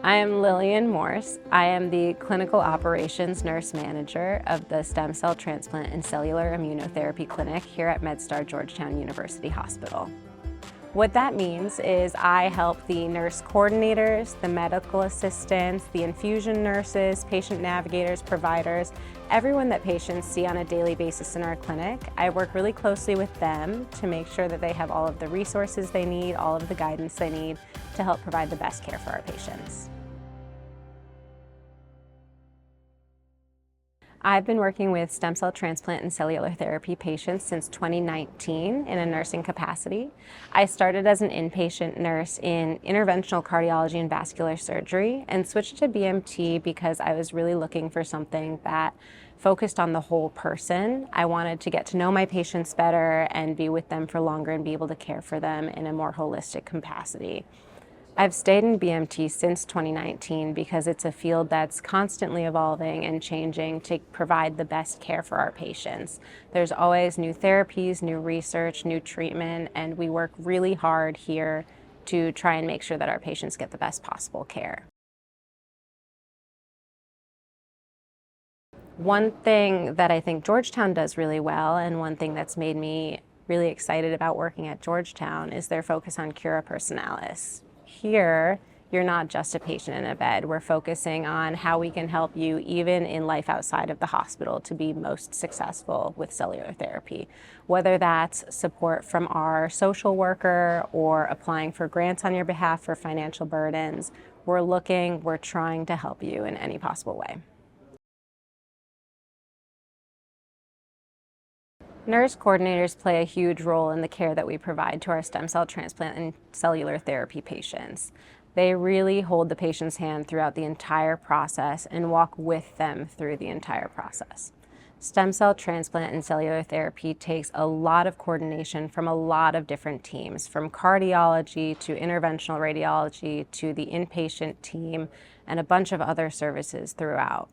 I am Lillian Morse. I am the Clinical Operations Nurse Manager of the Stem Cell Transplant and Cellular Immunotherapy Clinic here at MedStar Georgetown University Hospital. What that means is I help the nurse coordinators, the medical assistants, the infusion nurses, patient navigators, providers, everyone that patients see on a daily basis in our clinic. I work really closely with them to make sure that they have all of the resources they need, all of the guidance they need to help provide the best care for our patients. I've been working with stem cell transplant and cellular therapy patients since 2019 in a nursing capacity. I started as an inpatient nurse in interventional cardiology and vascular surgery and switched to BMT because I was really looking for something that focused on the whole person. I wanted to get to know my patients better and be with them for longer and be able to care for them in a more holistic capacity. I've stayed in BMT since 2019 because it's a field that's constantly evolving and changing to provide the best care for our patients. There's always new therapies, new research, new treatment, and we work really hard here to try and make sure that our patients get the best possible care. One thing that I think Georgetown does really well, and one thing that's made me really excited about working at Georgetown, is their focus on cura personalis. Here, you're not just a patient in a bed. We're focusing on how we can help you even in life outside of the hospital to be most successful with cellular therapy. Whether that's support from our social worker or applying for grants on your behalf for financial burdens, we're trying to help you in any possible way. Nurse coordinators play a huge role in the care that we provide to our stem cell transplant and cellular therapy patients. They really hold the patient's hand throughout the entire process and walk with them through the entire process. Stem cell transplant and cellular therapy takes a lot of coordination from a lot of different teams, from cardiology to interventional radiology to the inpatient team and a bunch of other services throughout.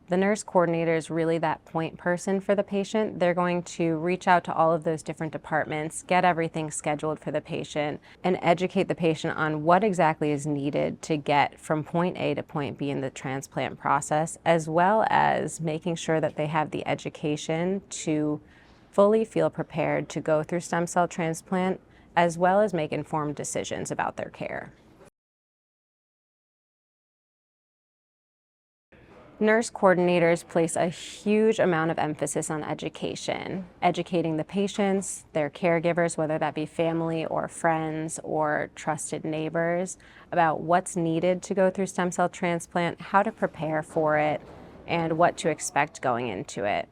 The nurse coordinator is really that point person for the patient. They're going to reach out to all of those different departments, get everything scheduled for the patient, and educate the patient on what exactly is needed to get from point A to point B in the transplant process, as well as making sure that they have the education to fully feel prepared to go through stem cell transplant, as well as make informed decisions about their care. Nurse coordinators place a huge amount of emphasis on education, educating the patients, their caregivers, whether that be family or friends or trusted neighbors, about what's needed to go through stem cell transplant, how to prepare for it, and what to expect going into it.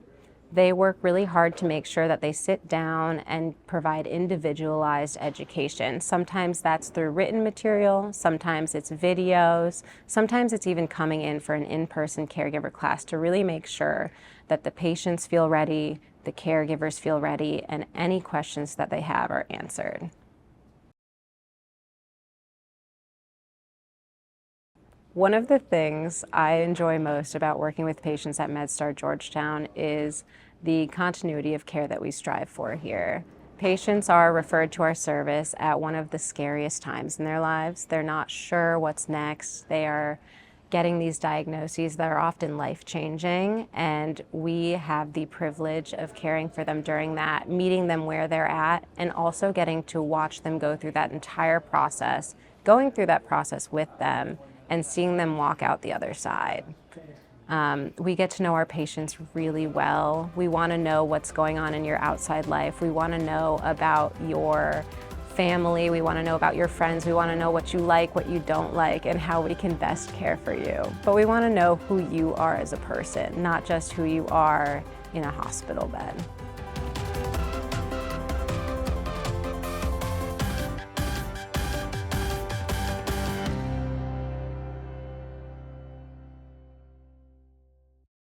They work really hard to make sure that they sit down and provide individualized education. Sometimes that's through written material, sometimes it's videos, sometimes it's even coming in for an in-person caregiver class to really make sure that the patients feel ready, the caregivers feel ready, and any questions that they have are answered. One of the things I enjoy most about working with patients at MedStar Georgetown is the continuity of care that we strive for here. Patients are referred to our service at one of the scariest times in their lives. They're not sure what's next. They are getting these diagnoses that are often life-changing, and we have the privilege of caring for them during that, meeting them where they're at, and also getting to watch them go through that entire process, going through that process with them, and seeing them walk out the other side. We get to know our patients really well. We want to know what's going on in your outside life. We want to know about your family. We want to know about your friends. We want to know what you like, what you don't like, and how we can best care for you. But we want to know who you are as a person, not just who you are in a hospital bed.